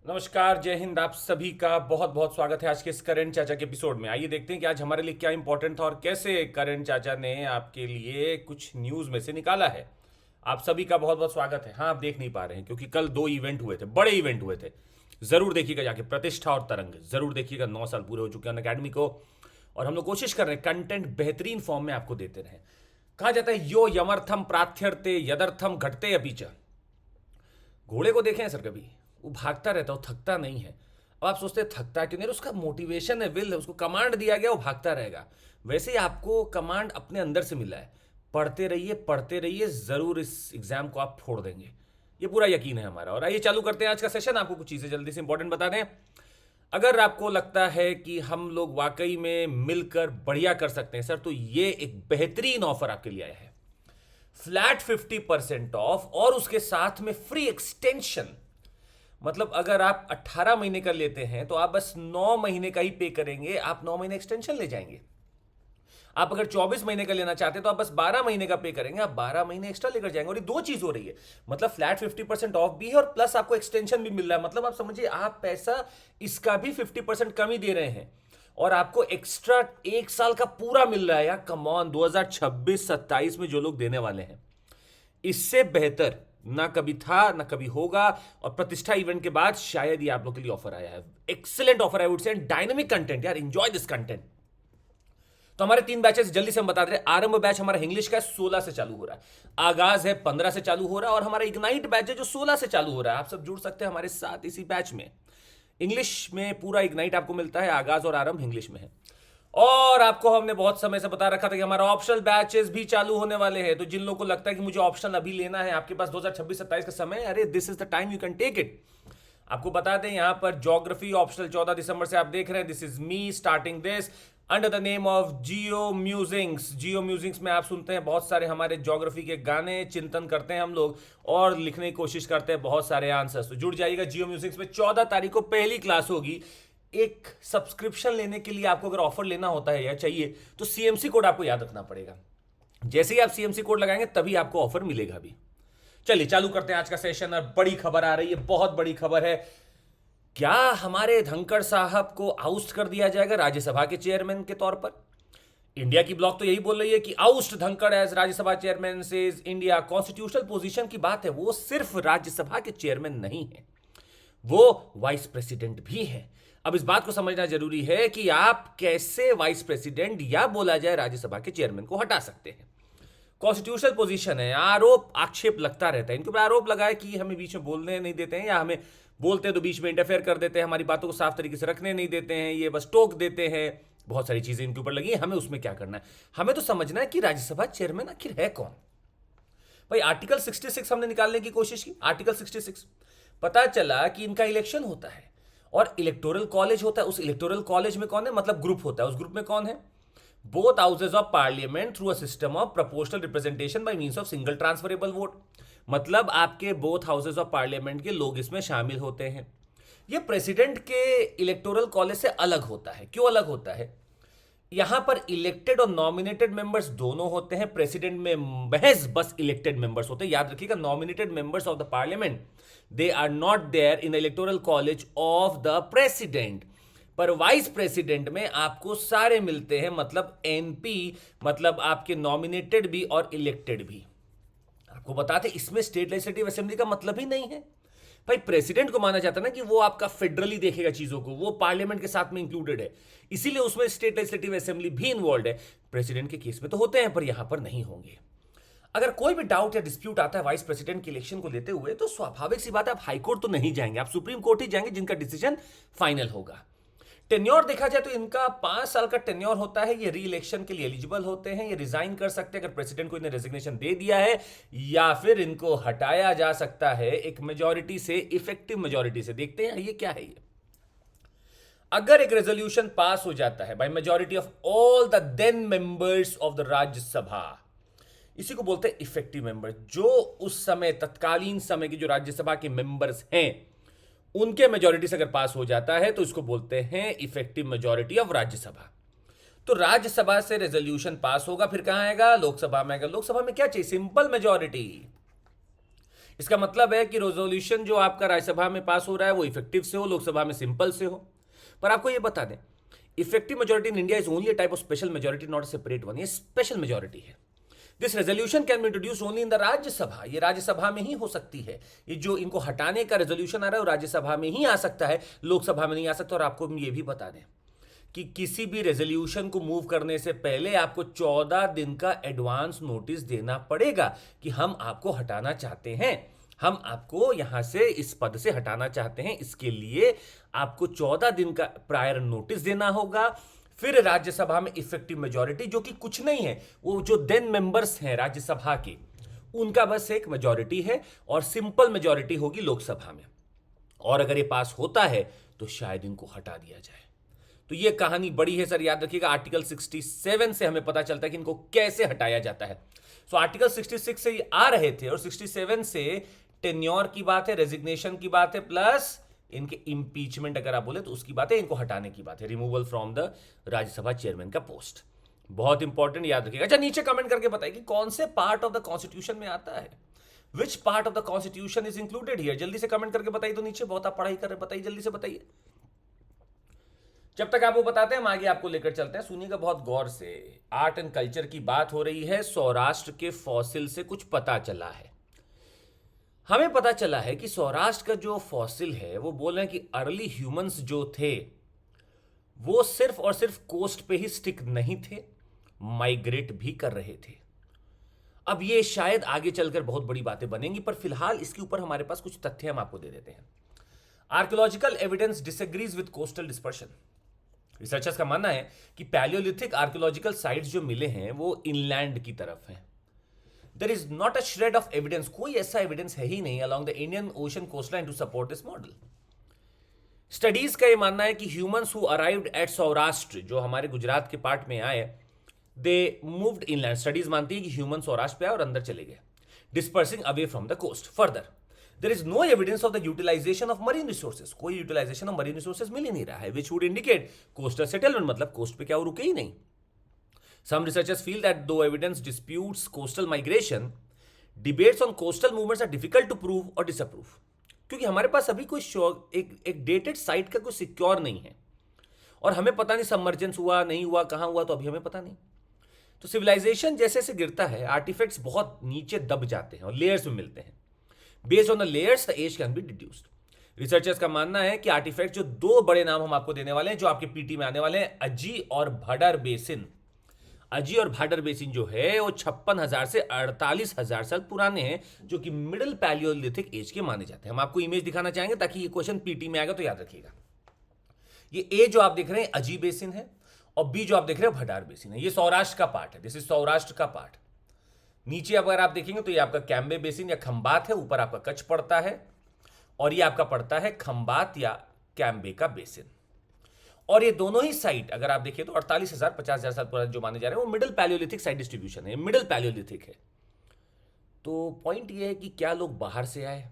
नमस्कार, जय हिंद। आप सभी का बहुत बहुत स्वागत है आज के इस करण चाचा के एपिसोड में। आइए देखते हैं कि आज हमारे लिए क्या इंपॉर्टेंट था और कैसे करण चाचा ने आपके लिए कुछ न्यूज़ में से निकाला है। आप सभी का बहुत बहुत स्वागत है। हाँ, आप देख नहीं पा रहे हैं क्योंकि कल दो इवेंट हुए थे, बड़े इवेंट हुए थे। ज़रूर देखिएगा जाके, प्रतिष्ठा और तरंग ज़रूर देखिएगा। 9 साल पूरे हो चुके हैं अकेडमी को और हम लोग कोशिश कर रहे हैं कंटेंट बेहतरीन फॉर्म में आपको देते रहें। कहा जाता है यो यमर्थम प्रार्थ्यर्थे यदर्थम घटते अपीच। घोड़े को देखें सर कभी, वो भागता रहता है, वो थकता नहीं है। अब आप सोचते हैं थकता क्यों नहीं, उसका मोटिवेशन है, विल है, उसको कमांड दिया गया, वो भागता रहेगा। वैसे ही आपको कमांड अपने अंदर से मिला है। पढ़ते रहिए, ज़रूर इस एग्ज़ाम को आप फोड़ देंगे, ये पूरा यकीन है हमारा। और आइए चालू करते हैं आज का सेशन। आपको कुछ चीज़ें जल्दी से इंपॉर्टेंट बता दें। अगर आपको लगता है कि हम लोग वाकई में मिलकर बढ़िया कर सकते हैं सर, तो ये एक बेहतरीन ऑफर आपके लिए आया है। फ्लैट 50% ऑफ और उसके साथ में फ्री एक्सटेंशन। मतलब अगर आप 18 महीने का लेते हैं तो आप बस 9 महीने का ही पे करेंगे, आप 9 महीने एक्सटेंशन ले जाएंगे। आप अगर 24 महीने का लेना चाहते हैं तो आप बस 12 महीने का पे करेंगे, आप 12 महीने एक्स्ट्रा लेकर जाएंगे। और ये दो चीज हो रही है, मतलब फ्लैट 50% ऑफ भी है और प्लस आपको एक्सटेंशन भी मिल रहा है। मतलब आप समझिए, आप पैसा इसका भी 50% कम ही दे रहे हैं और आपको एक्स्ट्रा 1 साल का पूरा मिल रहा है। यार कम ऑन, 2026-27 में जो लोग देने वाले हैं, इससे बेहतर ना कभी था ना कभी होगा। और प्रतिष्ठा इवेंट के बाद शायद ये आप लोग के लिए ऑफर आया है। Excellent offer, I would say, dynamic content. यार एंजॉय दिस कंटेंट। तो हमारे 3 बैचेस जल्दी से हम बता दे रहे। आरंभ बैच हमारा इंग्लिश का 16 से चालू हो रहा है, आगाज है 15 से चालू हो रहा है और हमारा इग्नाइट बैच है जो 16 से चालू हो रहा है। आप सब जुड़ सकते हैं हमारे साथ इसी बैच में। इंग्लिश में पूरा इग्नाइट आपको मिलता है, आगाज और आरंभ इंग्लिश में है। और आपको हमने बहुत समय से बता रखा था कि हमारा ऑप्शनल बैचेस भी चालू होने वाले हैं। तो जिन लोगों को लगता है कि मुझे ऑप्शनल अभी लेना है, आपके पास 2026-27 का समय है, अरे this is the time, you can take it. आपको बता दें, यहां पर ज्योग्राफी ऑप्शनल 14 दिसंबर से आप देख रहे हैं। This is me starting this under the name of Jio musings. Jio musings में आप सुनते हैं बहुत सारे हमारे ज्योग्राफी के गाने, चिंतन करते हैं हम लोग और लिखने की कोशिश करते हैं बहुत सारे आंसर्स। तो जुड़ जाइएगा जियो म्यूजिंग्स में। 14 तारीख को पहली क्लास होगी। एक सब्सक्रिप्शन लेने के लिए आपको अगर ऑफर लेना होता है या चाहिए तो सीएमसी कोड आपको याद रखना पड़ेगा। जैसे ही आप सीएमसी कोड लगाएंगे तभी आपको ऑफर मिलेगा भी। चलिए चालू करते हैं आज का सेशन। और बड़ी खबर आ रही है, बहुत बड़ी खबर है। क्या हमारे धनखड़ साहब को आउस्ट कर दिया जाएगा राज्यसभा के चेयरमैन के तौर पर? इंडिया की ब्लॉक तो यही बोल रही है कि ousted Dhankhar as Rajya Sabha chairman से इंडिया। कॉन्स्टिट्यूशनल पोजीशन की बात है, वो सिर्फ राज्यसभा के चेयरमैन नहीं है, वो वाइस प्रेसिडेंट भी है। अब इस बात को समझना जरूरी है कि आप कैसे वाइस प्रेसिडेंट या बोला जाए राज्यसभा के चेयरमैन को हटा सकते हैं। कॉन्स्टिट्यूशनल पोजीशन है, आरोप आक्षेप लगता रहता है। इनके ऊपर आरोप लगाए कि हमें बीच में बोलने नहीं देते हैं, या हमें बोलते हैं तो बीच में इंटरफेयर कर देते हैं, हमारी बातों को साफ तरीके से रखने नहीं देते हैं, ये बस टोक देते हैं। बहुत सारी चीजें इनके ऊपर लगी हैं। हमें उसमें क्या करना है? हमें तो समझना है कि राज्यसभा चेयरमैन आखिर है कौन। भाई आर्टिकल 66 हमने निकालने की कोशिश की। आर्टिकल 66 पता चला कि इनका इलेक्शन होता है और इलेक्टोरल कॉलेज होता है। उस इलेक्टोरल कॉलेज में कौन है? मतलब ग्रुप होता है। उस ग्रुप में कौन है? Both houses of parliament through a system of proportional representation by means of single transferable vote. मतलब आपके बोथ हाउसेज ऑफ पार्लियामेंट के लोग इसमें शामिल होते हैं। ये प्रेसिडेंट के इलेक्टोरल कॉलेज से अलग होता है। क्यों अलग होता है? यहां पर इलेक्टेड और नॉमिनेटेड मेंबर्स दोनों होते हैं। प्रेसिडेंट में महज बस इलेक्टेड मेंबर्स होते हैं। याद रखिएगा, nominated members of the parliament, they are not there in the electoral college of the president. पर वाइस प्रेसिडेंट में आपको सारे मिलते हैं, मतलब एनपी, मतलब आपके नॉमिनेटेड भी और इलेक्टेड भी। आपको बताते इसमें स्टेट लेजिस्लेटिव असेंबली का मतलब ही नहीं है। भाई प्रेसिडेंट को माना जाता है ना कि वो आपका फेडरली देखेगा चीजों को, वो पार्लियामेंट के साथ में इंक्लूडेड है, इसीलिए उसमें स्टेट लेजिस्लेटिव असेंबली भी इन्वॉल्व है। प्रेसिडेंट के केस में तो होते हैं पर यहां पर नहीं होंगे। अगर कोई भी डाउट या डिस्प्यूट आता है वाइस प्रेसिडेंट के इलेक्शन को लेते हुए, तो स्वाभाविक सी बात है, आप हाईकोर्ट तो नहीं जाएंगे, आप सुप्रीम कोर्ट ही जाएंगे, जिनका डिसीजन फाइनल होगा। टेन्योर देखा जाए तो इनका 5 साल का टेन्योर होता है। ये री इलेक्शन के लिए एलिजिबल होते हैं, ये रिजाइन कर सकते हैं अगर प्रेसिडेंट को इन्हें रेजिग्नेशन दे दिया है, या फिर इनको हटाया जा सकता है एक मेजॉरिटी से, इफेक्टिव मेजॉरिटी से। देखते हैं ये क्या है। ये अगर एक रेजोल्यूशन पास हो जाता है by majority of all the then members of the Rajya Sabha, इसी को बोलते हैं इफेक्टिव मेंबर। जो उस समय तत्कालीन समय के जो राज्यसभा के मेंबर्स हैं, उनके मेजॉरिटी से अगर पास हो जाता है तो इसको बोलते हैं इफेक्टिव मेजॉरिटी ऑफ राज्यसभा। तो राज्यसभा से रेजोल्यूशन पास होगा, फिर कहां आएगा? लोकसभा में आएगा। लोकसभा में क्या चाहिए? Simple majority. इसका मतलब है कि रेजोल्यूशन जो आपका राज्यसभा में पास हो रहा है वो इफेक्टिव से हो, लोकसभा में सिंपल से हो। पर आपको ये बता दें, effective majority in India is only a type of special majority, not separate one. ये स्पेशल मेजोरिटी है। This resolution can be introduce only in the Rajya Sabha. ये राज्यसभा में ही हो सकती है। ये जो इनको हटाने का रेजोल्यूशन आ रहा है वो राज्यसभा में ही आ सकता है, लोकसभा में नहीं आ सकता। और आपको हम ये भी बता दें कि किसी भी रेजोल्यूशन को मूव करने से पहले आपको 14 दिन का एडवांस नोटिस देना पड़ेगा कि हम आपको हटाना चाहते हैं, हम आपको यहां से इस पद से हटाना चाहते हैं। इसके लिए आपको 14 दिन का प्रायर नोटिस देना होगा। फिर राज्यसभा में इफेक्टिव मेजॉरिटी, जो कि कुछ नहीं है, वो जो देन मेंबर्स हैं राज्यसभा के, उनका बस एक मेजॉरिटी है, और सिंपल मेजॉरिटी होगी लोकसभा में। और अगर ये पास होता है तो शायद इनको हटा दिया जाए। तो ये कहानी बड़ी है सर, याद रखिएगा। आर्टिकल 67 से हमें पता चलता है कि इनको कैसे हटाया जाता है। सो आर्टिकल 66 से ये आ रहे थे, और 67 से टेन्योर की बात है, रेजिग्नेशन की बात है, प्लस इनके इंपीचमेंट अगर आप बोले तो उसकी बात है, इनको हटाने की बात है, removal from the Rajya Sabha chairman का पोस्ट। बहुत इंपॉर्टेंट, याद रखिएगा। अच्छा, नीचे कमेंट करके बताइए कि कौन से पार्ट ऑफ द कॉन्स्टिट्यूशन में आता है, which part of the constitution is included here. जल्दी से कमेंट करके बताइए। तो नीचे बहुत आप पढ़ाई कर रहे, बताइए, जल्दी से बताइए। जब तक आप वो बताते हैं हम आगे आपको लेकर चलते हैं। सुनिएगा बहुत गौर से। आर्ट एंड कल्चर की बात हो रही है। सौराष्ट्र के फॉसिल से कुछ पता चला है। हमें पता चला है कि सौराष्ट्र का जो फॉसिल है वो बोल रहे हैं कि अर्ली ह्यूमंस जो थे वो सिर्फ और सिर्फ कोस्ट पे ही स्टिक नहीं थे, माइग्रेट भी कर रहे थे। अब ये शायद आगे चलकर बहुत बड़ी बातें बनेंगी, पर फिलहाल इसके ऊपर हमारे पास कुछ तथ्य हम आपको दे देते हैं। Archaeological evidence disagrees with coastal dispersion. Researchers का मानना है कि पैलियोलिथिक आर्कियोलॉजिकल साइट्स जो मिले हैं वो इनलैंड की तरफ हैं। There is not a shred of evidence, कोई ऐसा एविडेंस है ही नहीं along the Indian Ocean coastline to support this model. Studies का ये मानना है कि humans who arrived at Saurashtra, जो हमारे गुजरात के पार्ट में आए, दे मूव्ड इनलैंड। स्टडीज मानती है कि ह्यूमन सौराष्ट्र पे आए और अंदर चले गए, dispersing away from the coast. Further there is no evidence of the utilisation of marine resources. कोई यूटिलाइजेशन ऑफ मरीन रिसोर्सेज मिल ही नहीं रहा है, which would indicate coastal settlement, मतलब कोस्ट पे क्या वो रुके ही नहीं। Some researchers feel that though evidence disputes coastal migration, debates on coastal movements are difficult to prove or disapprove. क्योंकि हमारे पास अभी कोई एक डेटेड साइट का कोई सिक्योर नहीं है, और हमें पता नहीं सबमर्जेंस हुआ नहीं हुआ, कहां हुआ, तो अभी हमें पता नहीं। तो सिविलाइजेशन जैसे जैसे गिरता है, आर्टिफैक्ट्स बहुत नीचे दब जाते हैं और लेयर्स में मिलते हैं। Based on the layers the age can be deduced. Researchers का मानना है कि आर्टिफैक्ट, जो दो बड़े नाम हम आपको देने वाले हैं, जो आपके पीटी में आने वाले हैं, अजी और भाडर बेसिन। अजी और भाडर बेसिन जो है वो 56,000 से 48,000 साल पुराने हैं, जो कि मिडिल पैलियोलिथिक एज के माने जाते हैं। हम आपको इमेज दिखाना चाहेंगे ताकि ये क्वेश्चन पीटी में आएगा तो याद रखिएगा। ये ए जो आप देख रहे हैं अजी बेसिन है, और बी जो आप देख रहे हैं भाडर बेसिन है। ये सौराष्ट्र का पार्ट है, दिस इज सौराष्ट्र का पार्ट। नीचे अगर आप देखेंगे तो ये आपका कैम्बे बेसिन या खंबात है, ऊपर आपका कच्छ पड़ता है, और ये आपका पड़ता है खंबात या कैम्बे का बेसिन। और ये दोनों ही साइट अगर आप देखिए तो 48,000 50,000 साल पुराने जो माने जा रहे हैं वो मिडिल पैलियोलिथिक साइट डिस्ट्रीब्यूशन है, मिडिल पैलियोलिथिक है। तो पॉइंट ये है कि क्या लोग बाहर से आए,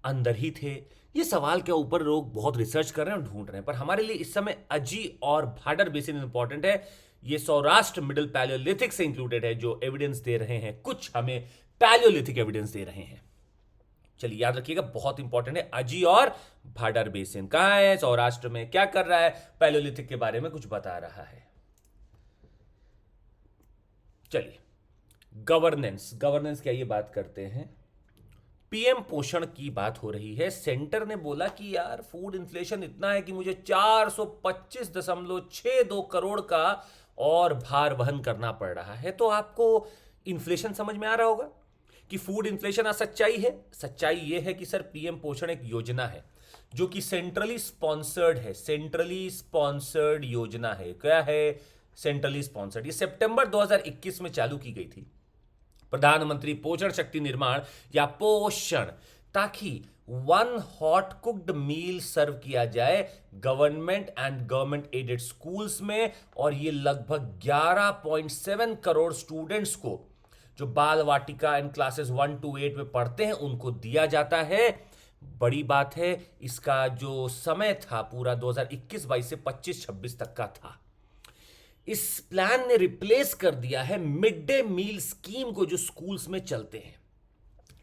अंदर ही थे, ये सवाल के ऊपर लोग बहुत रिसर्च कर रहे हैं और ढूंढ रहे हैं। पर हमारे लिए इस समय अजी और भाडर बेसिन इंपॉर्टेंट है। ये सौराष्ट्र मिडिल पैलियोलिथिक से इंक्लूडेड है, जो एविडेंस दे रहे हैं, कुछ हमें पैलियोलिथिक एविडेंस दे रहे हैं। चलिए याद रखिएगा, बहुत इंपॉर्टेंट है। अजी और भाडर बेसिन कहां है, सौराष्ट्र में, क्या कर रहा है, पैलियोलिथिक के बारे में कुछ बता रहा है। चलिए गवर्नेंस क्या ये बात करते हैं। पीएम पोषण की बात हो रही है। सेंटर ने बोला कि यार फूड इन्फ्लेशन इतना है कि मुझे 425.62 करोड़ का और भार वहन करना पड़ रहा है। तो आपको इन्फ्लेशन समझ में आ रहा होगा कि फूड इन्फ्लेशन सच्चाई है। सच्चाई यह है कि सर पीएम पोषण एक योजना है जो कि सेंट्रली स्पॉन्सर्ड है, सेंट्रली स्पॉन्सर्ड योजना है। क्या है सेंट्रली स्पॉन्सर्ड? ये सितंबर 2021 में चालू की गई थी, प्रधानमंत्री पोषण शक्ति निर्माण या पोषण, ताकि 1 हॉट कुक्ड मील सर्व किया जाए government and government aided schools में। और ये लगभग 11.7 करोड़ स्टूडेंट्स को, जो बाल वाटिका एंड क्लासेस 1 to 8 में पढ़ते हैं, उनको दिया जाता है। बड़ी बात है, इसका जो समय था पूरा 2021-22 से 25-26 तक का था। इस प्लान ने रिप्लेस कर दिया है मिड डे मील स्कीम को जो स्कूल्स में चलते हैं।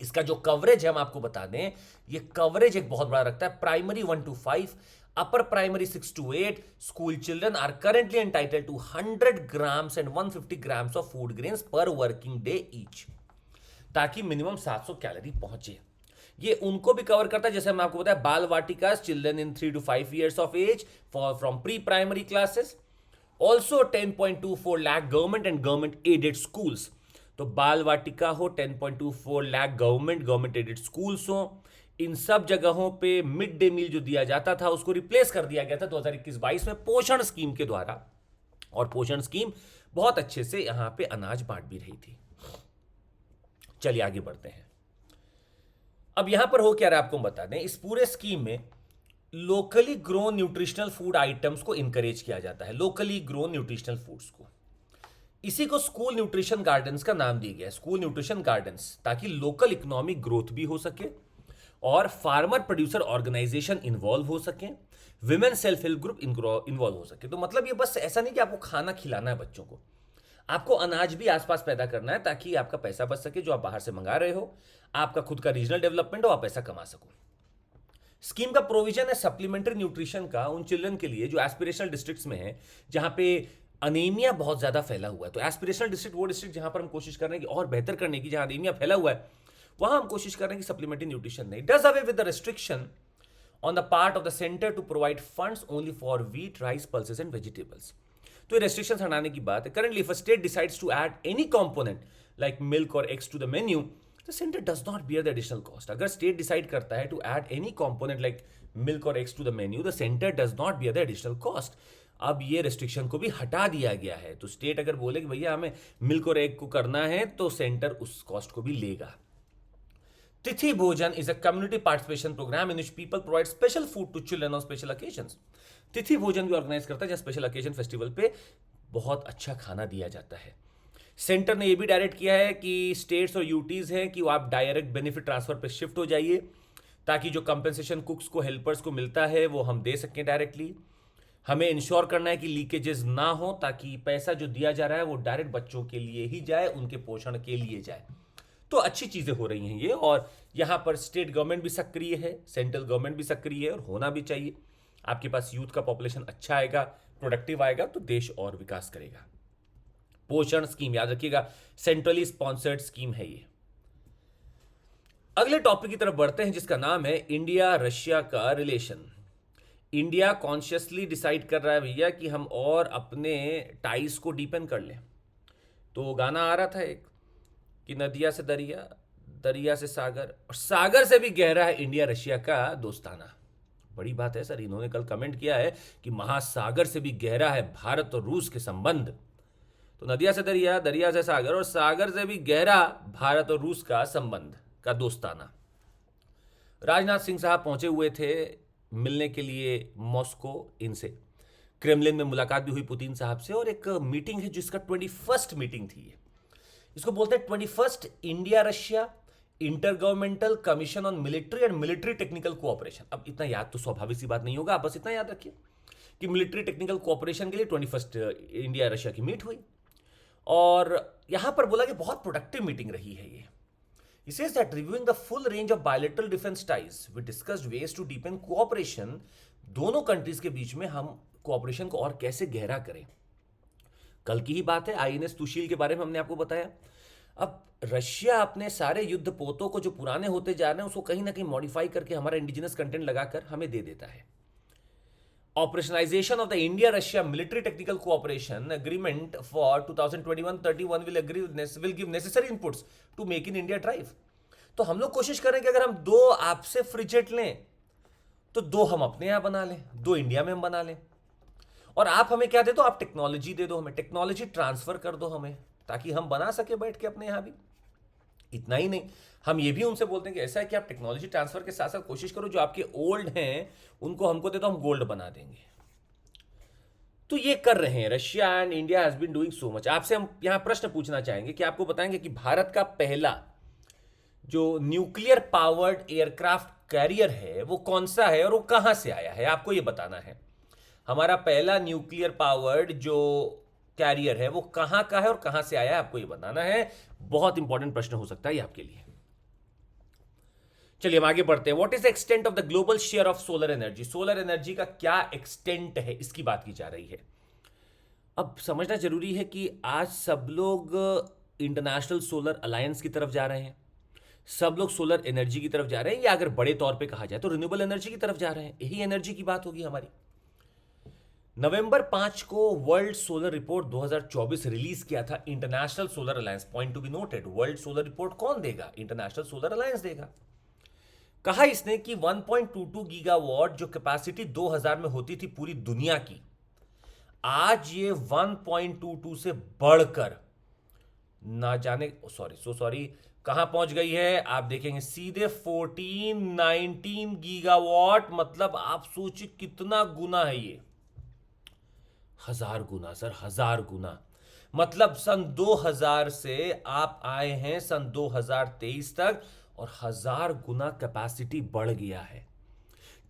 इसका जो कवरेज है हम आपको बता दें, ये कवरेज एक बहुत बड़ा रखता है। Primary 1 to 5, upper primary 6 to 8, school children are currently entitled to 100 grams and 150 grams of food grains per working day each, ताकि मिनिमम 700 कैलोरी पहुंचे। ये उनको भी कवर करता है, जैसे मैं आपको बताया, Bal Vatika children in 3 to 5 years of age from pre primary classes. Also 10.24 lakh government and government aided schools. तो बाल वाटिका हो, 10.24 लाख गवर्नमेंट एडेड स्कूल्स हो, इन सब जगहों पे मिड डे मील जो दिया जाता था उसको रिप्लेस कर दिया गया था 2021-22 में पोषण स्कीम के द्वारा। और पोषण स्कीम बहुत अच्छे से यहां पे अनाज बांट भी रही थी। चलिए आगे बढ़ते हैं। अब यहां पर हो क्या रहा है आपको बता दें, इस पूरे स्कीम में locally grown nutritional food items को इंकरेज किया जाता है, लोकली ग्रोन न्यूट्रिशनल फूड्स को। इसी को स्कूल न्यूट्रिशन गार्डन्स का नाम दिया गया, स्कूल न्यूट्रिशन गार्डन्स, ताकि लोकल इकोनॉमिक ग्रोथ भी हो सके और फार्मर प्रोड्यूसर ऑर्गेनाइजेशन इन्वॉल्व हो सके, women self help group involve हो सके। तो मतलब ये बस ऐसा नहीं कि आपको खाना खिलाना है बच्चों को, आपको अनाज भी आसपास पैदा करना है ताकि आपका पैसा बच सके जो आप बाहर से मंगा रहे हो, आपका खुद का रीजनल डेवलपमेंट हो, आप पैसा कमा सको। स्कीम का प्रोविजन है सप्लीमेंट्री न्यूट्रिशन का उन चिल्ड्रन के लिए जो एस्पिरेशनल डिस्ट्रिक्ट्स में है, जहां पे अनीमिया बहुत ज्यादा फैला हुआ है। तो एस्पिरेशनल डिस्ट्रिक्ट वो डिस्ट्रिक्ट जहां पर हम कोशिश कर रहे हैं कि और बेहतर करने की, जहां अनीमिया फैला हुआ है वहां हम कोशिश कर रहे हैं कि सप्लीमेंट्री न्यूट्रिशन नहीं। Does away with the restriction on the part of the centre to provide funds only for wheat, rice, pulses and vegetables. तो ये रेस्ट्रिक्शन हटाने की बात है। Currently if a state decides to add any component like milk और eggs to the menu, the centre does not bear the additional cost. अगर state decide करता है to add any component like milk और eggs to the menu, the centre does not bear the additional cost. अब ये restriction को भी हटा दिया गया है। तो स्टेट अगर बोले कि भैया हमें मिल्क और एग को करना है तो सेंटर उस कॉस्ट को भी लेगा। Tithi Bhojan is a community participation programme in which people provide special food to children on special occasions. Tithi Bhojan भी ऑर्गेनाइज करता है जहां स्पेशल ओकेजन फेस्टिवल पे बहुत अच्छा खाना दिया जाता है। सेंटर ने यह भी डायरेक्ट किया है कि स्टेट्स और यूटीज हैं कि आप डायरेक्ट बेनिफिट ट्रांसफर पे शिफ्ट हो जाइए, ताकि जो कंपेंसेशन कुक्स को, हेल्पर्स को मिलता है वो हम दे सकें डायरेक्टली। हमें इंश्योर करना है कि लीकेजेस ना हो, ताकि पैसा जो दिया जा रहा है वो डायरेक्ट बच्चों के लिए ही जाए, उनके पोषण के लिए जाए। तो अच्छी चीजें हो रही हैं ये, और यहां पर स्टेट गवर्नमेंट भी सक्रिय है, सेंट्रल गवर्नमेंट भी सक्रिय है, और होना भी चाहिए। आपके पास यूथ का पॉपुलेशन अच्छा आएगा, प्रोडक्टिव आएगा, तो देश और विकास करेगा। पोषण स्कीम याद रखिएगा, सेंट्रली स्पॉन्सर्ड स्कीम है ये। अगले टॉपिक की तरफ बढ़ते हैं जिसका नाम है इंडिया रशिया का रिलेशन। इंडिया कॉन्शियसली डिसाइड कर रहा है भैया कि हम और अपने टाइज को डीपन कर लें। तो गाना आ रहा था एक कि नदिया से दरिया, दरिया से सागर, और सागर से भी गहरा है इंडिया रशिया का दोस्ताना। बड़ी बात है सर, इन्होंने कल कमेंट किया है कि महासागर से भी गहरा है भारत और रूस के संबंध। तो नदिया से दरिया, दरिया से सागर, और सागर से भी गहरा भारत और रूस का संबंध का दोस्ताना। राजनाथ सिंह साहब पहुंचे हुए थे मिलने के लिए मॉस्को इनसे। क्रेमलिन में मुलाकात भी हुई पुतिन साहब से, और एक मीटिंग है जिसका 21st मीटिंग थी। इसको बोलते हैं 21st India Russia inter governmental commission on military and military technical cooperation. अब इतना याद तो स्वाभाविक सी बात नहीं होगा, आप बस इतना याद रखिए कि मिलिट्री टेक्निकल कोऑपरेशन के लिए 21st इंडिया रशिया की मीट हुई, और यहां पर बोला कि बहुत प्रोडक्टिव मीटिंग रही है ये। He says that reviewing the full range of bilateral defense ties, we discussed ways to deepen cooperation। दोनों कंट्रीज के बीच में हम कोऑपरेशन को और कैसे गहरा करें। कल की ही बात है, आईएनएस तुशील के बारे में हमने आपको बताया। अब रशिया अपने सारे युद्ध पोतों को जो पुराने होते जा रहे हैं उसको कहीं ना कहीं मॉडिफाई करके हमारा इंडिजिनस कंटेंट लगाकर हमें दे देता है। Operationalization of the India-Russia military technical cooperation agreement for 2021-31 will give necessary inputs to make in India drive। तो हम लोग कोशिश करें कि अगर हम 2 आपसे फ्रिजेट लें तो 2 हम अपने यहाँ बना लें, 2 इंडिया में हम बना लें, और आप हमें क्या दे दो, आप टेक्नोलॉजी दे दो, हमें टेक्नोलॉजी ट्रांसफर कर दो हमें, ताकि हम बना सके बैठ के अपने यहाँ भी। इतना ही नहीं, हम ये भी उनसे बोलते हैं कि ऐसा है कि आप टेक्नोलॉजी ट्रांसफर के साथ साथ कोशिश करो जो आपके ओल्ड हैं उनको हमको दे दो, हम गोल्ड बना देंगे। तो ये कर रहे हैं Russia, and India has been doing so much. आपसे हम यहां प्रश्न पूछना चाहेंगे कि आपको बताएंगे कि भारत का पहला जो न्यूक्लियर पावर्ड एयरक्राफ्ट कैरियर है वो कौन सा है और वो कहां से आया है, आपको ये बताना है। हमारा पहला न्यूक्लियर पावर्ड जो कैरियर है वो कहां का है और कहां से आया है, आपको ये बताना है। बहुत इंपॉर्टेंट प्रश्न हो सकता है ये आपके लिए। चलिए हम आगे बढ़ते हैं। What is the extent of the global share of Solar energy? Solar energy का क्या एक्सटेंट है, इसकी बात की जा रही है। अब समझना जरूरी है कि आज सब लोग इंटरनेशनल सोलर अलायंस की तरफ जा रहे हैं, सब लोग सोलर एनर्जी की तरफ जा रहे हैं, या अगर बड़े तौर पे कहा जाए तो रिन्यूएबल एनर्जी की तरफ जा रहे हैं। यही एनर्जी की बात होगी हमारी। नवंबर 5 को वर्ल्ड सोलर रिपोर्ट 2024 रिलीज किया था international solar alliance. Point to be noted, world solar report कौन देगा? इंटरनेशनल सोलर अलायंस देगा। कहा इसने कि 1.22 गीगावाट जो कैपेसिटी 2000 में होती थी पूरी दुनिया की, आज ये 1.22 से बढ़कर ना जाने सॉरी कहां पहुंच गई है। आप देखेंगे सीधे 14-19 गीगावाट। मतलब आप सोचिए कितना गुना है ये, 1000 गुना सर, 1000 गुना। मतलब सन 2000 से आप आए हैं सन 2023 तक और 1000 गुना कैपेसिटी बढ़ गया है।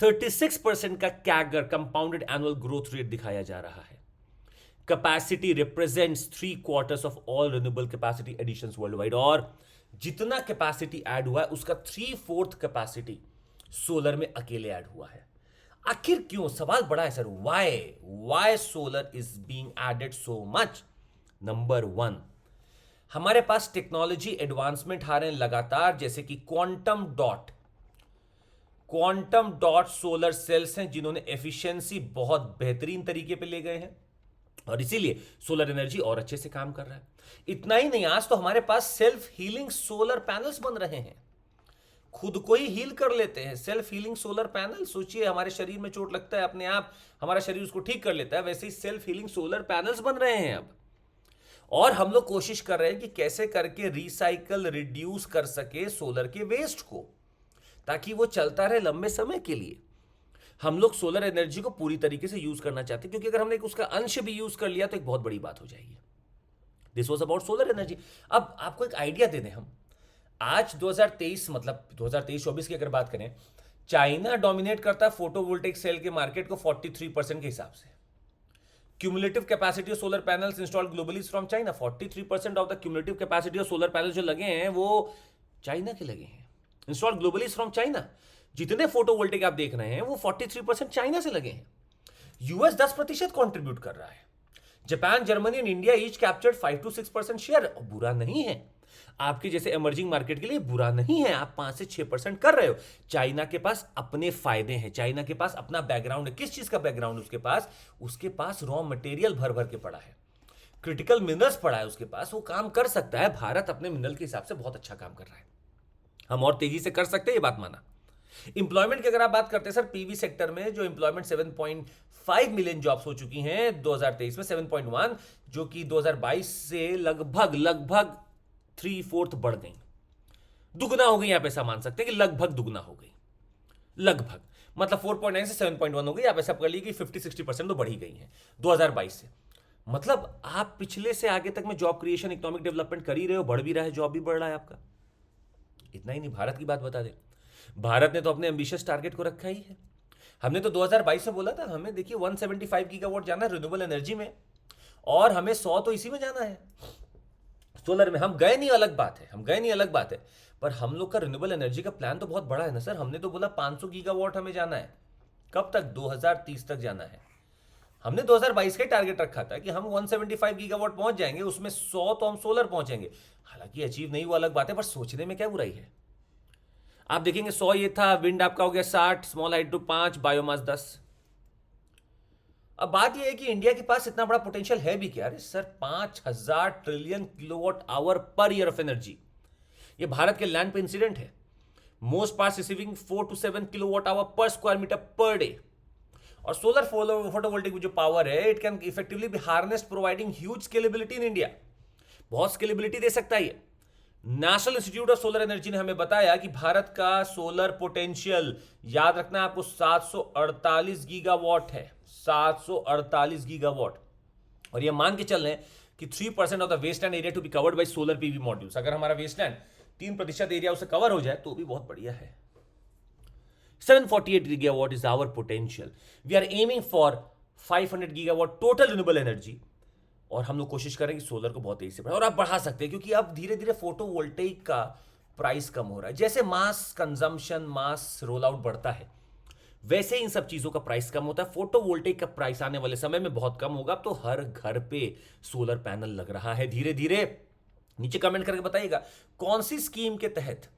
36% का CAGR compounded annual growth rate दिखाया जा रहा है। Capacity represents 3/4 of all renewable capacity additions worldwide. और जितना कैपेसिटी ऐड हुआ है उसका 3/4 कैपेसिटी सोलर में अकेले ऐड हुआ है। आखिर क्यों? सवाल बड़ा है sir. Why solar is being added so much? Number 1, हमारे पास टेक्नोलॉजी एडवांसमेंट आ रहे हैं लगातार, जैसे कि क्वांटम डॉट सोलर सेल्स हैं जिन्होंने एफिशिएंसी बहुत बेहतरीन तरीके पे ले गए हैं और इसीलिए सोलर एनर्जी और अच्छे से काम कर रहा है। इतना ही नहीं, आज तो हमारे पास सेल्फ हीलिंग सोलर पैनल्स बन रहे हैं, खुद को ही हील कर लेते हैं। सेल्फ हीलिंग सोलर पैनल, सोचिए हमारे शरीर में चोट लगता है, अपने आप हमारा शरीर उसको ठीक कर लेता है, वैसे ही सेल्फ हीलिंग सोलर पैनल्स बन रहे हैं अब। और हम लोग कोशिश कर रहे हैं कि कैसे करके रिसाइकल रिड्यूस कर सके सोलर के वेस्ट को, ताकि वो चलता रहे लंबे समय के लिए। हम लोग सोलर एनर्जी को पूरी तरीके से यूज करना चाहते हैं, क्योंकि अगर हमने उसका अंश भी यूज कर लिया तो एक बहुत बड़ी बात हो जाएगी। This was about solar energy. अब आपको एक आइडिया दे दें, हम आज 2023 मतलब 2023-24 की अगर बात करें, चाइना डोमिनेट करता है फोटोवोल्टेइक सेल के मार्केट को 43% के हिसाब से। Cumulative capacity of solar panels installed globally from China. 43% of the cumulative capacity of solar panel जो लगे हैं वो चाइना के लगे हैं, इंस्टॉल्ड ग्लोबली फ्रॉम चाइना। जितने फोटोवोल्टेइक आप देख रहे हैं वो 43% चाइना से लगे हैं। यूएस 10% कॉन्ट्रीब्यूट कर रहा है। Japan, Germany and India each captured 5 to 6% share. बुरा नहीं है, आपके जैसे इमर्जिंग मार्केट के लिए बुरा नहीं है। आप 5 से 6% कर रहे हो। चाइना के पास अपने फायदे हैं, चाइना के पास अपना बैकग्राउंड है। किस चीज का बैकग्राउंड उसके पास रॉ मटेरियल भर भर के पड़ा है, क्रिटिकल मिनरल्स पड़ा है उसके पास, वो काम कर सकता है। भारत अपने मिनरल के हिसाब से बहुत अच्छा काम कर रहा है, हम और तेजी से कर सकते हैं, ये बात माना। इंप्लॉयमेंट की अगर आप बात करते हैं सर, पीवी सेक्टर में जो इंप्लॉयमेंट 7.5 मिलियन जॉब्स हो चुकी हैं 2023 में, 7.1, जो कि 2022 से लगभग 3/4 बढ़ गई, दुगना हो गई। आप ऐसा मान सकते हैं कि लगभग दुगना हो गई, लगभग मतलब 4.9 से 7.1 हो गई। आप ऐसा पकड़ लीजिए कि 50-60% तो बढ़ ही गई है 2022 से। मतलब आप पिछले से आगे तक में जॉब क्रिएशन, इकोनॉमिक डेवलपमेंट कर ही रहे हो, बढ़ भी रहा है, जॉब भी बढ़ रहा है आपका। इतना ही नहीं, भारत की बात बता दें, भारत ने तो अपने एम्बिशियस टारगेट को रखा ही है। हमने तो 2022 में बोला था हमें, देखिए 175 गीगावाट जाना है रिन्यूएबल एनर्जी में, और हमें 100 तो इसी में जाना है, सोलर में। हम गए नहीं, अलग बात है, पर हम लोग का रिन्यूएबल एनर्जी का प्लान तो बहुत बड़ा है ना सर। हमने तो बोला 500 गीगावाट हमें जाना है, कब तक? 2030 तक जाना है। हमने 2022 का टारगेट रखा था कि हम 175 गीगावाट पहुंच जाएंगे, उसमें 100 तो हम सोलर पहुंचेंगे। हालांकि अचीव नहीं हुआ, अलग बात है, पर सोचने में क्या बुराई है। आप देखेंगे 100 ये था, विंड आपका हो गया 60, स्मॉल हाइड्रो 5, बायोमास 10। अब बात यह है कि इंडिया के पास इतना बड़ा पोटेंशियल है भी क्या? अरे sir, 5000 trillion kilowatt hour per year of energy, ये भारत के लैंड पे इंसिडेंट है। Most parts receiving 4 to 7 kilowatt hour per square metre per day. और सोलर फोटोवोल्टिक जो पावर है, it can effectively be harnessed, providing huge scalability in India. बहुत scalability दे सकता है ये। National Institute of Solar Energy ने हमें बताया कि भारत का सोलर पोटेंशियल, याद रखना आपको, 748 गीगावाट है, 748 गीगावाट। और ये मान के चल रहे हैं कि 3% of the wasteland area to be covered by solar PV modules. अगर हमारा वेस्टलैंड 3% एरिया उसे कवर हो जाए तो भी बहुत बढ़िया है। 748 gigawatt is our potential. We are aiming for 500 gigawatt total renewable energy. और हम लोग कोशिश करें कि सोलर को बहुत तेजी से बढ़ाएं, और आप बढ़ा सकते हैं, क्योंकि अब धीरे धीरे फोटोवोल्टेइक का प्राइस कम हो रहा है। जैसे मास कंजम्पशन, मास रोल आउट बढ़ता है, वैसे इन सब चीजों का प्राइस कम होता है। फोटोवोल्टेइक का प्राइस आने वाले समय में बहुत कम होगा। तो हर घर पे सोलर पैनल लग रहा है धीरे धीरे। नीचे कमेंट करके बताइएगा कौन सी स्कीम के तहत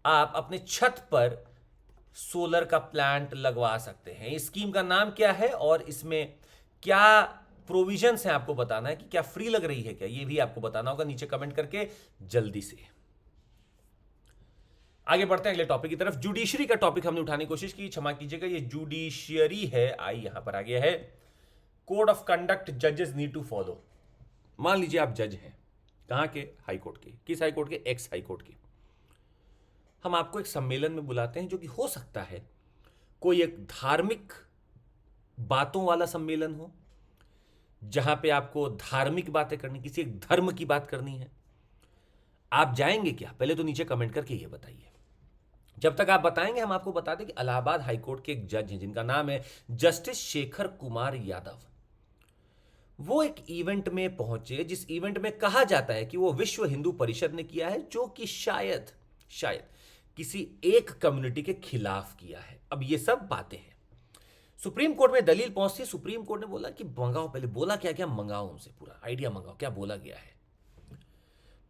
आप अपने छत पर सोलर का प्लांट लगवा सकते हैं। इस स्कीम का नाम क्या है और इसमें क्या प्रोविजंस हैं, आपको बताना है कि क्या फ्री लग रही है क्या, ये भी आपको बताना होगा नीचे कमेंट करके जल्दी से। आगे बढ़ते हैं अगले टॉपिक की तरफ। जुडिशरी का टॉपिक हमने उठाने की कोशिश की, क्षमा कीजिएगा, ये जुडिशियरी है। आई यहां पर आ गया है, कोड ऑफ कंडक्ट जजेस नीड टू फॉलो। मान लीजिए आप जज हैं, कहां के, हाई कोर्ट के। किस हाई कोर्ट के, एक्स हाई कोर्ट के। हम आपको एक सम्मेलन में बुलाते हैं, जो कि हो सकता है कोई एक धार्मिक बातों वाला सम्मेलन हो, जहां पे आपको धार्मिक बातें करनी, किसी एक धर्म की बात करनी है। आप जाएंगे क्या, पहले तो नीचे कमेंट करके ये बताइए। जब तक आप बताएंगे हम आपको बता दें कि इलाहाबाद हाईकोर्ट के एक जज हैं जिनका नाम है जस्टिस शेखर कुमार यादव। वो एक इवेंट में पहुंचे, जिस इवेंट में कहा जाता है कि वो विश्व हिंदू परिषद ने किया है, जो कि शायद किसी एक कम्युनिटी के खिलाफ किया है। अब ये सब बातें हैं, सुप्रीम कोर्ट में दलील पहुंचती। सुप्रीम कोर्ट ने बोला कि मंगाओ, पहले बोला क्या क्या मंगाओ, उनसे पूरा आइडिया मंगाओ क्या बोला गया है।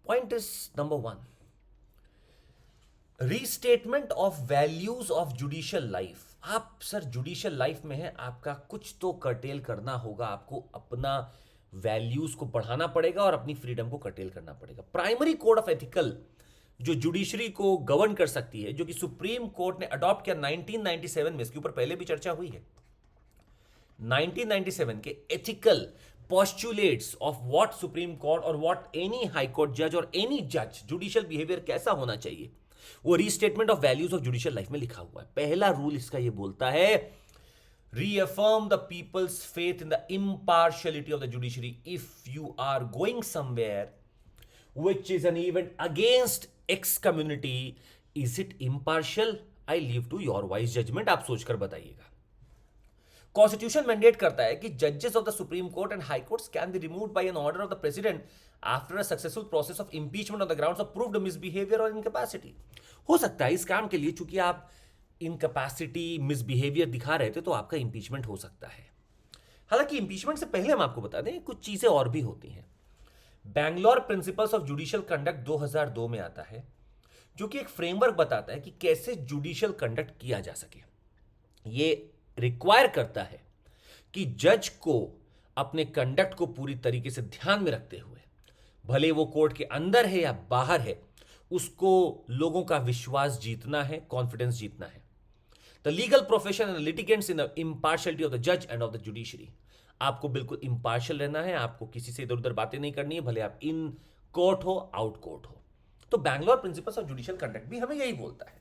Point is number 1, restatement of values of judicial life. आप सर जुडिशियल लाइफ में है, आपका कुछ तो कर्टेल करना होगा, आपको अपना वैल्यूज को बढ़ाना पड़ेगा और अपनी फ्रीडम को कर्टेल करना पड़ेगा। प्राइमरी कोड ऑफ एथिकल जो जुडिशरी को गवर्न कर सकती है, जो कि सुप्रीम कोर्ट ने अडॉप्ट किया 1997 में, इसके ऊपर पहले भी चर्चा हुई है। 1997 के ethical postulates of what supreme court और what any हाई कोर्ट जज और any जज जुडिशियल बिहेवियर कैसा होना चाहिए, वो restatement of values of judicial life में लिखा हुआ है। पहला रूल इसका ये बोलता है, reaffirm the people's faith in the impartiality of the judiciary. If you are going somewhere which is an event against X community, is it impartial? I leave to your wise judgment. आप सोचकर बताइएगा। Constitution mandate करता है कि जजेस of the Supreme Court and High Courts can be removed by an order of the president after a successful process of impeachment on the grounds of proved misbehaviour और incapacity. हो सकता है इस काम के लिए, चूंकि आप इनकैपेसिटी, मिसबिहेवियर दिखा रहे थे, तो आपका इंपीचमेंट हो सकता है। हालांकि इंपीचमेंट से पहले हम आपको बता दें कुछ चीजें और भी होती हैं। Bangalore principles of judicial conduct 2002 में आता है, जो कि एक फ्रेमवर्क बताता है कि कैसे जुडिशियल कंडक्ट किया जा सके। ये रिक्वायर करता है कि जज को अपने कंडक्ट को पूरी तरीके से ध्यान में रखते हुए, भले वो कोर्ट के अंदर है या बाहर है, उसको लोगों का विश्वास जीतना है, कॉन्फिडेंस जीतना है। The legal profession and litigants in the impartiality of the जज एंड ऑफ द जुडिशरी। आपको बिल्कुल इम्पार्शियल रहना है, आपको किसी से इधर उधर बातें नहीं करनी है, भले आप इन कोर्ट हो, आउट कोर्ट हो। तो Bangalore principles of judicial conduct भी हमें यही बोलता है।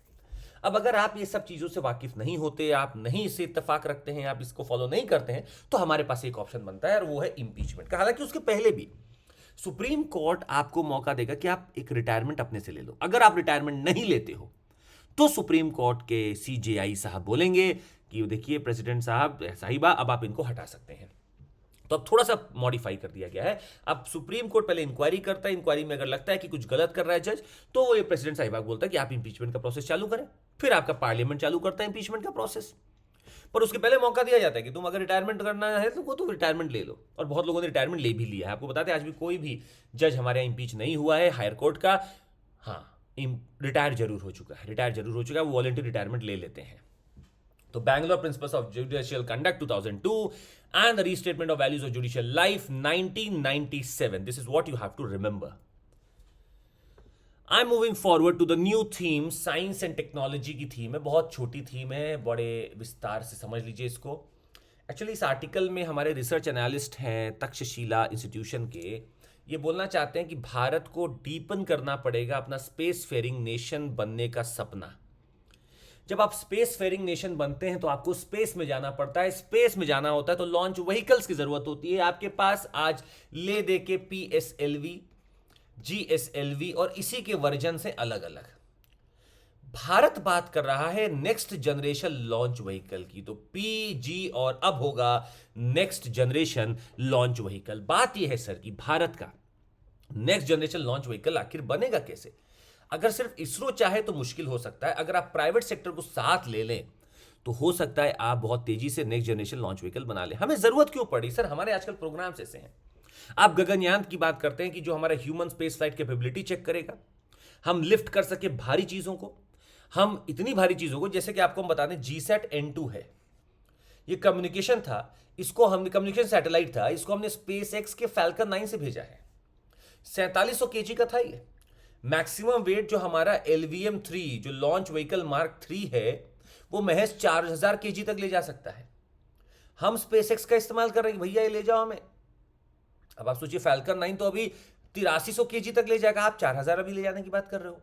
अब अगर आप ये सब चीजों से वाकिफ नहीं होते, आप नहीं इससे इत्तेफाक रखते हैं, आप इसको फॉलो नहीं करते हैं, तो हमारे पास एक ऑप्शन बनता है और वो है इंपीचमेंट का। हालांकि उसके पहले भी सुप्रीम कोर्ट आपको मौका देगा कि आप एक रिटायरमेंट अपने से ले लो। अगर आप रिटायरमेंट नहीं लेते हो तो सुप्रीम कोर्ट के सीजेआई साहब बोलेंगे कि देखिए प्रेसिडेंट साहब, साहिबा, अब आप इनको हटा सकते हैं। तो अब थोड़ा सा मॉडिफाई कर दिया गया है। अब सुप्रीम कोर्ट पहले इंक्वायरी करता है, इंक्वायरी में अगर लगता है कि कुछ गलत कर रहा है जज, तो वो ये प्रेसिडेंट साहिबा बोलता है कि आप इंपीचमेंट का प्रोसेस चालू करें। फिर आपका पार्लियामेंट चालू करता है इंपीचमेंट का प्रोसेस। पर उसके पहले मौका दिया जाता है कि तुम अगर रिटायरमेंट करना है तो तुम रिटायरमेंट ले लो। और बहुत लोगों ने रिटायरमेंट ले भी लिया है। आपको बताते हैं आज भी कोई भी जज हमारे यहाँ इंपीच नहीं हुआ है हायर कोर्ट का। हाँ, रिटायर जरूर हो चुका है, वो वॉलंटरी रिटायरमेंट ले लेते हैं। तो Bangalore principles of judicial conduct 2002 and the restatement of values of judicial life 1997. This is what you have to remember. I'm moving forward to the new theme, science and technology की theme है। बहुत छोटी theme है, बड़े विस्तार से समझ लीजिए इसको। एक्चुअली इस आर्टिकल में हमारे रिसर्च एनालिस्ट हैं तक्षशिला इंस्टीट्यूशन के, ये बोलना चाहते हैं कि भारत को डीपन करना पड़ेगा अपना स्पेस फेयरिंग नेशन बनने का सपना। जब आप स्पेस फेयरिंग नेशन बनते हैं तो आपको स्पेस में जाना पड़ता है। स्पेस में जाना होता है तो लॉन्च व्हीकल्स की जरूरत होती है। आपके पास आज ले दे के PSLV, GSLV और इसी के वर्जन से अलग अलग। भारत बात कर रहा है नेक्स्ट जनरेशन लॉन्च व्हीकल की, तो PG और अब होगा नेक्स्ट जनरेशन लॉन्च व्हीकल। बात यह है सर कि भारत का नेक्स्ट जनरेशन लॉन्च व्हीकल आखिर बनेगा कैसे। अगर सिर्फ इसरो चाहे तो मुश्किल हो सकता है, अगर आप प्राइवेट सेक्टर को साथ ले लें तो हो सकता है आप बहुत तेजी से नेक्स्ट जनरेशन लॉन्च व्हीकल बना लें। हमें जरूरत क्यों पड़ी सर, हमारे आजकल प्रोग्राम्स ऐसे हैं। आप गगनयान की बात करते हैं कि जो हमारा human space flight capability check करेगा, हम लिफ्ट कर सके भारी चीजों को, हम इतनी भारी चीजों को, जैसे कि आपको हम बता दें जीसैट N2 है, ये कम्युनिकेशन था, इसको हमने कम्युनिकेशन सैटेलाइट था, इसको हमने स्पेस एक्स के फैल्कन 9 से भेजा है। 4700 केजी का था ये। मैक्सिमम वेट जो हमारा LVM-3 जो लॉन्च व्हीकल मार्क 3 है वो महज 4000 केजी तक ले जा सकता है। हम स्पेस एक्स का इस्तेमाल कर रहे हैं, भैया ये ले जाओ हमें। अब आप सोचिए फैल्कन 9 तो अभी 8300 केजी तक ले जाएगा, आप 4000 अभी ले जाने की बात कर रहे हो।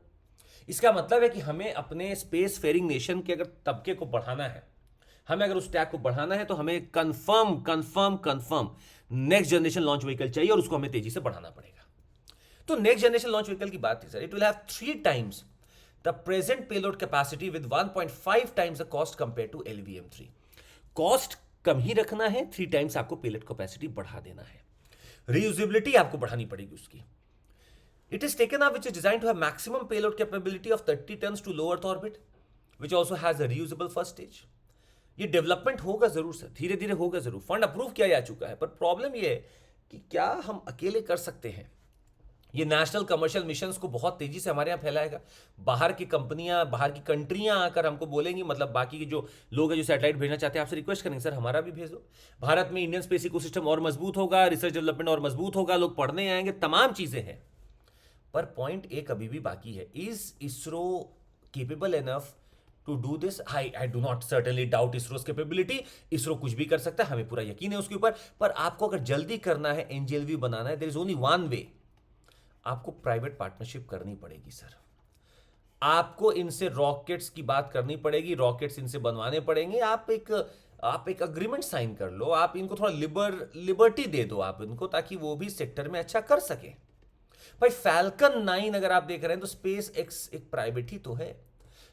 इसका मतलब है कि हमें अपने स्पेस फेरिंग नेशन के अगर तबके को बढ़ाना है, हमें अगर उस टैग को बढ़ाना है, तो हमें confirm next generation launch vehicle चाहिए और उसको हमें तेजी से बढ़ाना पड़ेगा। तो नेक्स्ट जनरेशन लॉन्च व्हीकल की बात थी sir, it will have 3 times the present payload capacity with 1.5 times the cost compare to LVM-3। Cost कम ही रखना है, 3 times आपको पेलोड कैपेसिटी बढ़ा देना है। रीयूजेबिलिटी आपको बढ़ानी पड़ेगी उसकी। It is taken up which is designed to have maximum payload capability of 30 tons to low Earth orbit, which also has a reusable first stage. ये डेवलपमेंट होगा जरूर सर, धीरे धीरे होगा जरूर, फंड अप्रूव किया जा चुका है, पर प्रॉब्लम ये है कि क्या हम अकेले कर सकते हैं। ये नेशनल कमर्शियल मिशंस को बहुत तेजी से हमारे यहाँ फैलाएगा। बाहर की कंपनियां, बाहर की कंट्रियां आकर हमको बोलेंगी, मतलब बाकी के जो लोग हैं जो सैटेलाइट भेजना चाहते हैं, आपसे रिक्वेस्ट करेंगे सर हमारा भी भेजो। भारत में इंडियन स्पेस इकोसिस्टम और मजबूत होगा, रिसर्च डेवलपमेंट और मजबूत होगा, लोग पढ़ने आएंगे, तमाम चीजें हैं। पर पॉइंट एक अभी भी बाकी है, is ISRO capable enough to do this? I do not certainly doubt ISRO's capability. ISRO कुछ भी कर सकता है, हमें पूरा यकीन है उसके ऊपर। पर आपको अगर जल्दी करना है, NGLV बनाना है, there is only one way, आपको प्राइवेट पार्टनरशिप करनी पड़ेगी सर। आपको इनसे रॉकेट्स की बात करनी पड़ेगी, रॉकेट्स इनसे बनवाने पड़ेंगे। आप एक अग्रीमेंट साइन कर लो, आप इनको थोड़ा लिबर्टी दे दो आप इनको, ताकि वो भी सेक्टर में अच्छा कर सके। भाई फैल्कन 9 अगर आप देख रहे हैं तो स्पेस एक्स एक प्राइवेट ही तो है।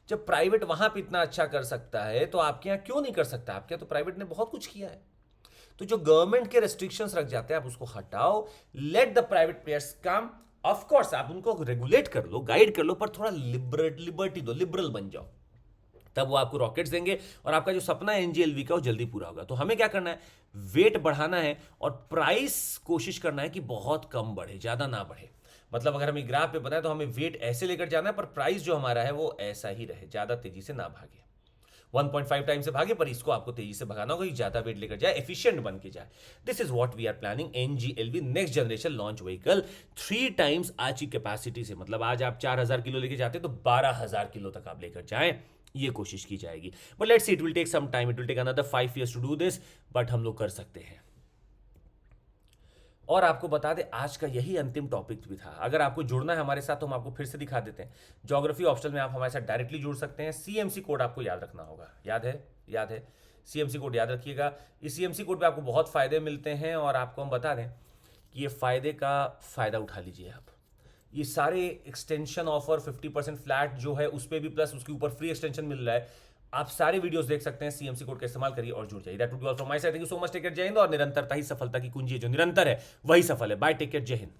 जब प्राइवेट वहां पे इतना अच्छा कर सकता है तो आपके यहाँ क्यों नहीं कर सकता? आपके यहाँ तो प्राइवेट ने बहुत कुछ किया है। तो जो गवर्नमेंट के रेस्ट्रिक्शंस रख जाते हैं आप उसको हटाओ, let the private players come. Of course आप उनको रेगुलेट कर लो, गाइड कर लो, पर थोड़ा लिबर्टी दो, लिबरल बन जाओ, तब वो आपको रॉकेट्स देंगे और आपका जो सपना है NGLV का वो जल्दी पूरा होगा। तो हमें क्या करना है, वेट बढ़ाना है और प्राइस कोशिश करना है कि बहुत कम बढ़े, ज्यादा ना बढ़े। मतलब अगर हमें ग्राफ पे बनाए तो हमें वेट ऐसे लेकर जाना है, पर प्राइस जो हमारा है वो ऐसा ही रहे, ज्यादा तेजी से ना भागे। 1.5 टाइम से भागे, पर इसको आपको तेजी से भगाना होगा कि ज्यादा वेट लेकर जाए, एफिशिएंट बन के जाए। This is what we are planning. NGLV next generation launch vehicle 3 times आज की कैपेसिटी से, मतलब आज आप 4000 किलो लेके जाते हैं तो 12000 किलो तक आप लेकर जाएं, ये कोशिश की जाएगी। But let's see, it will take some time, it will take another 5 years to do this, but हम लोग कर सकते हैं। और आपको बता दें आज का यही अंतिम टॉपिक भी था। अगर आपको जुड़ना है हमारे साथ तो हम आपको फिर से दिखा देते हैं। ज्योग्राफी ऑप्शनल में आप हमारे साथ डायरेक्टली जुड़ सकते हैं। CMC कोड आपको याद रखना होगा, याद है CMC कोड याद रखिएगा। इस CMC कोड पे आपको बहुत फायदे मिलते हैं और आपको हम बता दें कि ये फायदे का फायदा उठा लीजिए आप। ये सारे एक्सटेंशन ऑफर 50% फ्लैट जो है उस पर भी, प्लस उसके ऊपर फ्री एक्सटेंशन मिल रहा है। आप सारे वीडियोस देख सकते हैं, CMC कोड का इस्तेमाल करिए और जुड़ जाइए। That would be all from my side. Thank you so much, take care, Jai Hind. और निरंतरता ही सफलता की कुंजी है, जो निरंतर है वही सफल है। Bye, take care, Jai Hind.